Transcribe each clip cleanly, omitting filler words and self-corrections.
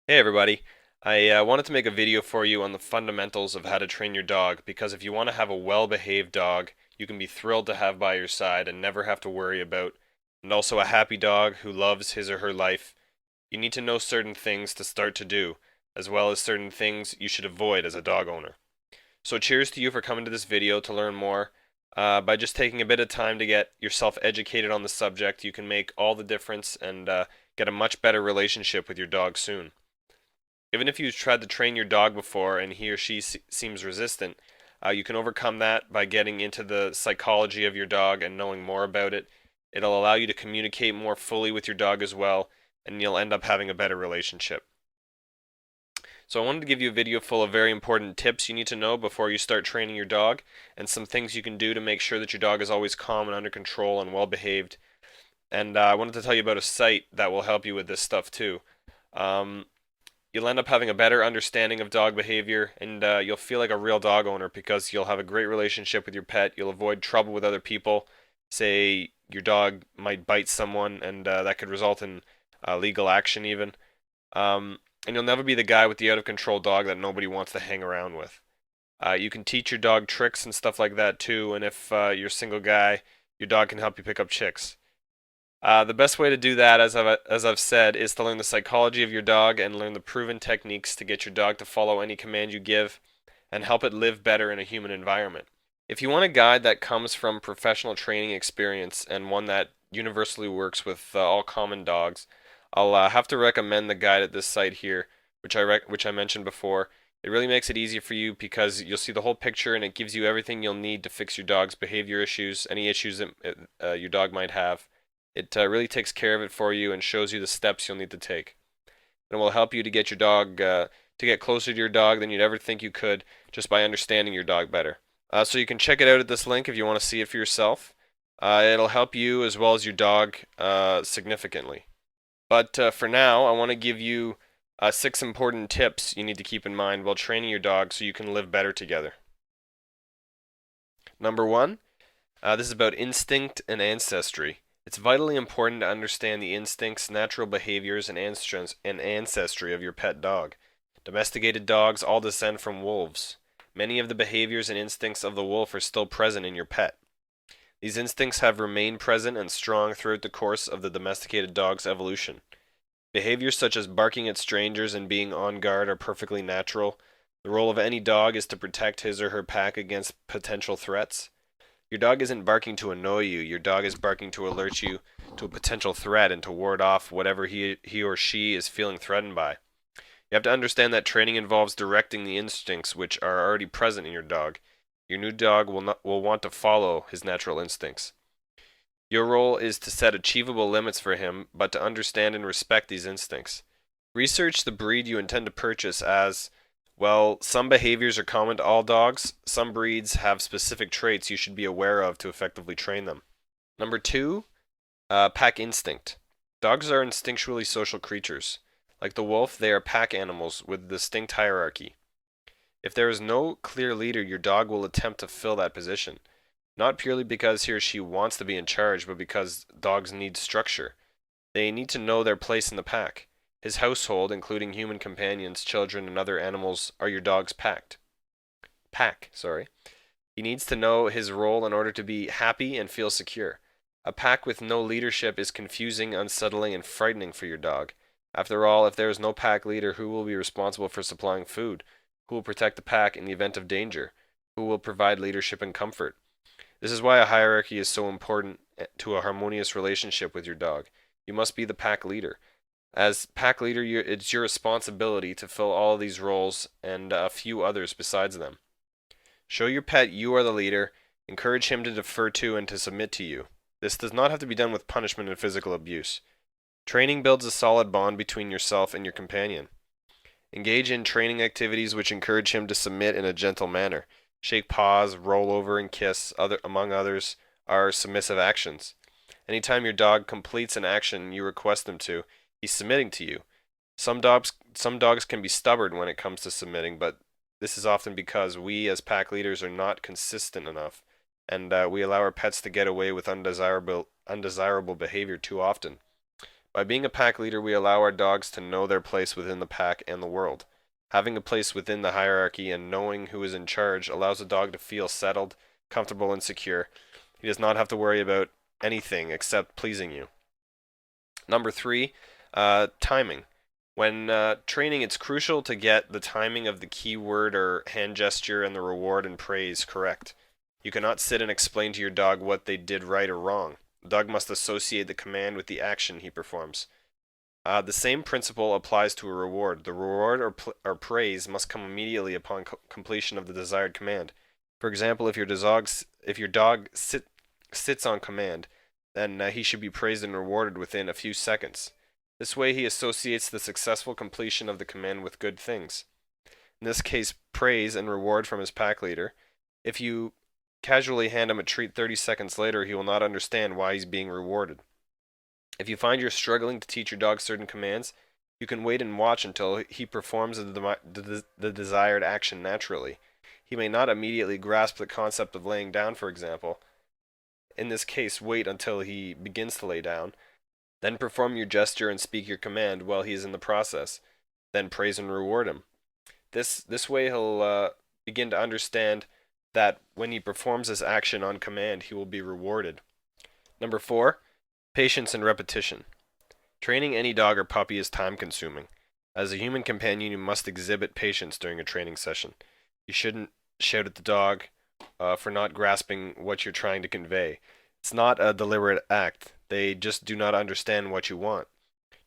Hey everybody, I wanted to make a video for you on the fundamentals of how to train your dog because if you want to have a well-behaved dog, you can be thrilled to have by your side and never have to worry about, and also a happy dog who loves his or her life, you need to know certain things to start to do, as well as certain things you should avoid as a dog owner. So cheers to you for coming to this video to learn more. By just taking a bit of time to get yourself educated on the subject, you can make all the difference and get a much better relationship with your dog soon. Even if you've tried to train your dog before and he or she seems resistant, you can overcome that by getting into the psychology of your dog and knowing more about it. It'll allow you to communicate more fully with your dog as well, and you'll end up having a better relationship. So I wanted to give you a video full of very important tips you need to know before you start training your dog, and some things you can do to make sure that your dog is always calm and under control and well behaved. And I wanted to tell you about a site that will help you with this stuff too. Um, you'll end up having a better understanding of dog behavior, and you'll feel like a real dog owner because you'll have a great relationship with your pet. You'll avoid trouble with other people. Say your dog might bite someone, and that could result in legal action even. And you'll never be the guy with the out of control dog that nobody wants to hang around with. You can teach your dog tricks and stuff like that too, and if you're a single guy, your dog can help you pick up chicks. The best way to do that, as I've said, is to learn the psychology of your dog and learn the proven techniques to get your dog to follow any command you give and help it live better in a human environment. If you want a guide that comes from professional training experience and one that universally works with all common dogs, I'll have to recommend the guide at this site here, which I mentioned before. It really makes it easy for you because you'll see the whole picture and it gives you everything you'll need to fix your dog's behavior issues, any issues that your dog might have. It really takes care of it for you and shows you the steps you'll need to take. And it will help you to get your dog to get closer to your dog than you'd ever think you could just by understanding your dog better. So you can check it out at this link if you want to see it for yourself. It'll help you as well as your dog significantly. But for now, I want to give you 6 important tips you need to keep in mind while training your dog so you can live better together. Number one, this is about instinct and ancestry. It's vitally important to understand the instincts, natural behaviors, and ancestry of your pet dog. Domesticated dogs all descend from wolves. Many of the behaviors and instincts of the wolf are still present in your pet. These instincts have remained present and strong throughout the course of the domesticated dog's evolution. Behaviors such as barking at strangers and being on guard are perfectly natural. The role of any dog is to protect his or her pack against potential threats. Your dog isn't barking to annoy you. Your dog is barking to alert you to a potential threat and to ward off whatever he or she is feeling threatened by. You have to understand that training involves directing the instincts which are already present in your dog. Your new dog will want to follow his natural instincts. Your role is to set achievable limits for him, but to understand and respect these instincts. Research the breed you intend to purchase as well. Some behaviors are common to all dogs. Some breeds have specific traits you should be aware of to effectively train them. Number two, pack instinct. Dogs are instinctually social creatures. Like the wolf, they are pack animals with distinct hierarchy. If there is no clear leader, your dog will attempt to fill that position. Not purely because he or she wants to be in charge, but because dogs need structure. They need to know their place in the pack. His household, including human companions, children, and other animals, are your dog's pack. He needs to know his role in order to be happy and feel secure. A pack with no leadership is confusing, unsettling, and frightening for your dog. After all, if there is no pack leader, who will be responsible for supplying food? Who will protect the pack in the event of danger? Who will provide leadership and comfort? This is why a hierarchy is so important to a harmonious relationship with your dog. You must be the pack leader. As pack leader, it's your responsibility to fill all of these roles and a few others besides them. Show your pet you are the leader. Encourage him to defer to and to submit to you. This does not have to be done with punishment and physical abuse. Training builds a solid bond between yourself and your companion. Engage in training activities which encourage him to submit in a gentle manner. Shake paws, roll over, and kiss, among others, are submissive actions. Anytime your dog completes an action you request them to, he's submitting to you. Some dogs can be stubborn when it comes to submitting, but this is often because we as pack leaders are not consistent enough, and we allow our pets to get away with undesirable behavior too often. By being a pack leader, we allow our dogs to know their place within the pack and the world. Having a place within the hierarchy and knowing who is in charge allows a dog to feel settled, comfortable, and secure. He does not have to worry about anything except pleasing you. Number 3, timing. When training, it's crucial to get the timing of the key word or hand gesture and the reward and praise correct. You cannot sit and explain to your dog what they did right or wrong. The dog must associate the command with the action he performs. The same principle applies to a reward. The reward or praise must come immediately upon completion of the desired command. For example, if your dog sits on command, then he should be praised and rewarded within a few seconds. This way he associates the successful completion of the command with good things. In this case, praise and reward from his pack leader. If you casually hand him a treat 30 seconds later, he will not understand why he's being rewarded. If you find you're struggling to teach your dog certain commands, you can wait and watch until he performs the desired action naturally. He may not immediately grasp the concept of laying down, for example. In this case, wait until he begins to lay down. Then perform your gesture and speak your command while he is in the process. Then praise and reward him. This way he'll begin to understand that when he performs this action on command, he will be rewarded. Number 4, patience and repetition. Training any dog or puppy is time-consuming. As a human companion, you must exhibit patience during a training session. You shouldn't shout at the dog for not grasping what you're trying to convey. It's not a deliberate act. They just do not understand what you want.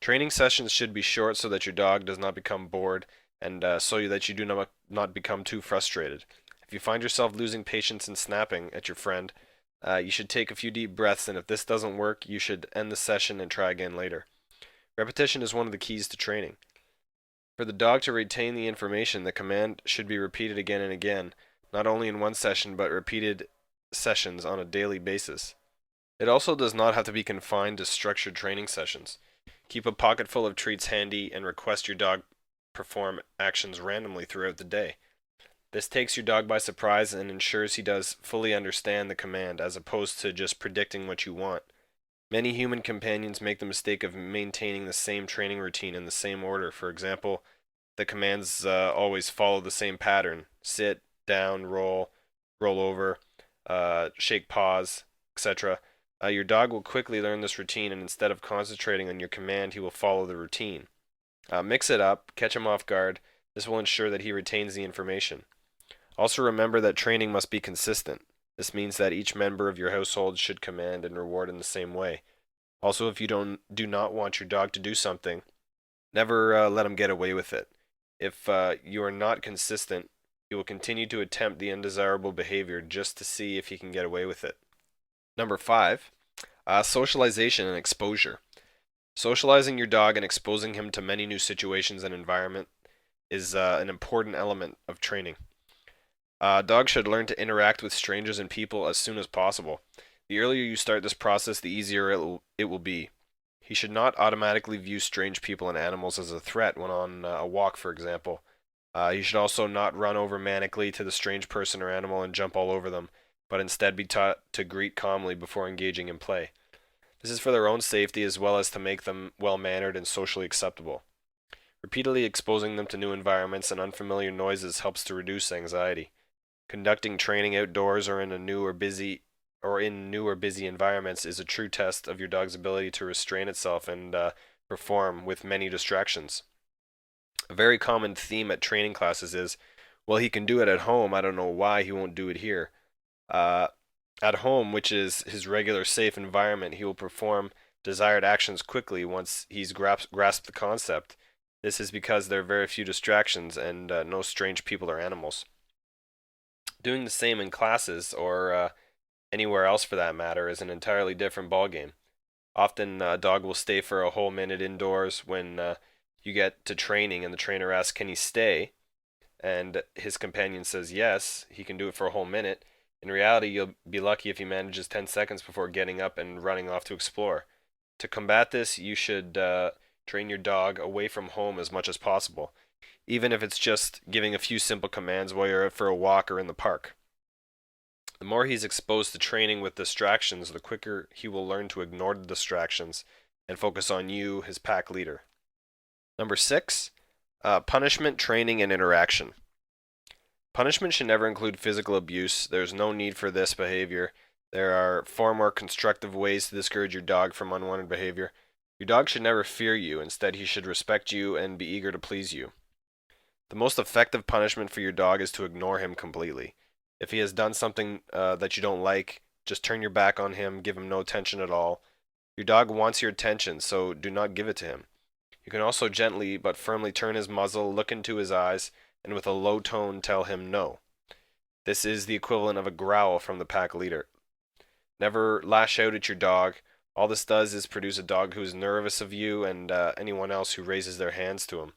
Training sessions should be short so that your dog does not become bored and so that you do not become too frustrated. If you find yourself losing patience and snapping at your friend, you should take a few deep breaths, and if this doesn't work, you should end the session and try again later. Repetition is one of the keys to training. For the dog to retain the information, the command should be repeated again and again, not only in one session, but repeated sessions on a daily basis. It also does not have to be confined to structured training sessions. Keep a pocket full of treats handy and request your dog perform actions randomly throughout the day. This takes your dog by surprise and ensures he does fully understand the command as opposed to just predicting what you want. Many human companions make the mistake of maintaining the same training routine in the same order. For example, the commands always follow the same pattern: sit, down, roll over, shake paws, etc. Your dog will quickly learn this routine, and instead of concentrating on your command, he will follow the routine. Mix it up, catch him off guard. This will ensure that he retains the information. Also remember that training must be consistent. This means that each member of your household should command and reward in the same way. Also, if you do not want your dog to do something, never let him get away with it. If you are not consistent, he will continue to attempt the undesirable behavior just to see if he can get away with it. Number 5, socialization and exposure. Socializing your dog and exposing him to many new situations and environment is an important element of training. Dogs should learn to interact with strangers and people as soon as possible. The earlier you start this process, the easier it will be. He should not automatically view strange people and animals as a threat when on a walk, for example. He should also not run over manically to the strange person or animal and jump all over them, but instead be taught to greet calmly before engaging in play. This is for their own safety as well as to make them well-mannered and socially acceptable. Repeatedly exposing them to new environments and unfamiliar noises helps to reduce anxiety. Conducting training outdoors or in new or busy environments is a true test of your dog's ability to restrain itself and perform with many distractions. A very common theme at training classes is, well, he can do it at home, I don't know why he won't do it here. At home, which is his regular safe environment, he will perform desired actions quickly once he's grasped the concept. This is because there are very few distractions and no strange people or animals. Doing the same in classes or anywhere else for that matter is an entirely different ballgame. Often a dog will stay for a whole minute indoors when you get to training and the trainer asks, can he stay? And his companion says yes, he can do it for a whole minute. In reality, you'll be lucky if he manages 10 seconds before getting up and running off to explore. To combat this, you should train your dog away from home as much as possible, even if it's just giving a few simple commands while you're out for a walk or in the park. The more he's exposed to training with distractions, the quicker he will learn to ignore the distractions and focus on you, his pack leader. Number 6, punishment, training, and interaction. Punishment should never include physical abuse. There's no need for this behavior. There are far more constructive ways to discourage your dog from unwanted behavior. Your dog should never fear you. Instead, he should respect you and be eager to please you. The most effective punishment for your dog is to ignore him completely. If he has done something that you don't like, just turn your back on him, give him no attention at all. Your dog wants your attention, so do not give it to him. You can also gently but firmly turn his muzzle, look into his eyes, and with a low tone tell him no. This is the equivalent of a growl from the pack leader. Never lash out at your dog. All this does is produce a dog who is nervous of you and anyone else who raises their hands to him.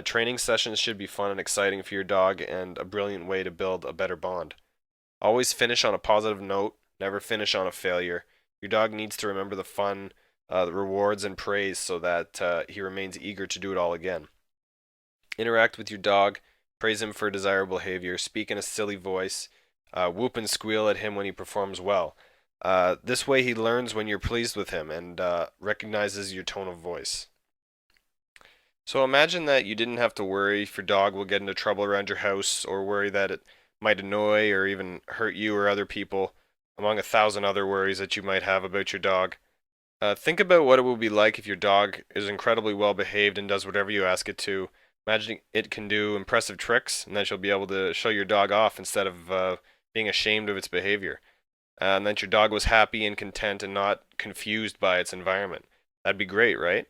Training sessions should be fun and exciting for your dog and a brilliant way to build a better bond. Always finish on a positive note, never finish on a failure. Your dog needs to remember the fun, the rewards, and praise so that he remains eager to do it all again. Interact with your dog, praise him for desirable behavior, speak in a silly voice, whoop and squeal at him when he performs well. This way he learns when you're pleased with him and recognizes your tone of voice. So imagine that you didn't have to worry if your dog will get into trouble around your house or worry that it might annoy or even hurt you or other people, among 1,000 other worries that you might have about your dog. Think about what it will be like if your dog is incredibly well behaved and does whatever you ask it to. Imagine it can do impressive tricks and that you'll be able to show your dog off instead of being ashamed of its behavior. And that your dog was happy and content and not confused by its environment. That'd be great, right?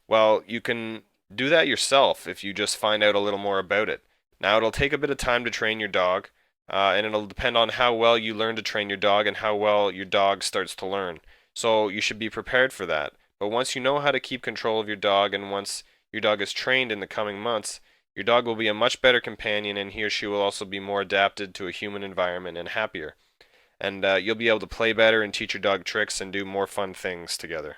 Well, you can do that yourself if you just find out a little more about it. Now, it'll take a bit of time to train your dog, and it'll depend on how well you learn to train your dog and how well your dog starts to learn. So you should be prepared for that. But once you know how to keep control of your dog and once your dog is trained in the coming months, your dog will be a much better companion and he or she will also be more adapted to a human environment and happier. And you'll be able to play better and teach your dog tricks and do more fun things together.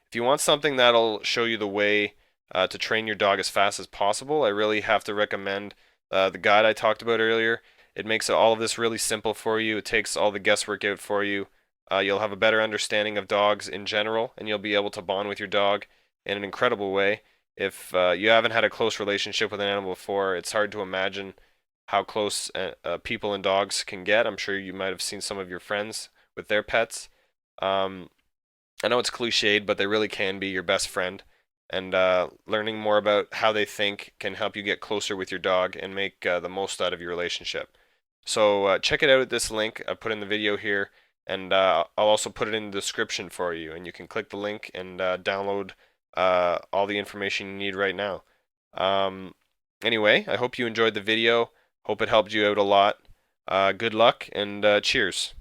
If you want something that'll show you the way to train your dog as fast as possible, I really have to recommend the guide I talked about earlier. It makes all of this really simple for you. It takes all the guesswork out for you. You'll have a better understanding of dogs in general, and you'll be able to bond with your dog in an incredible way. If you haven't had a close relationship with an animal before, it's hard to imagine how close people and dogs can get. I'm sure you might have seen some of your friends with their pets. I know it's cliched, but they really can be your best friend. And learning more about how they think can help you get closer with your dog and make the most out of your relationship. So check it out at this link I put in the video here, and I'll also put it in the description for you. And you can click the link and download all the information you need right now. Anyway, I hope you enjoyed the video. Hope it helped you out a lot. Good luck and cheers.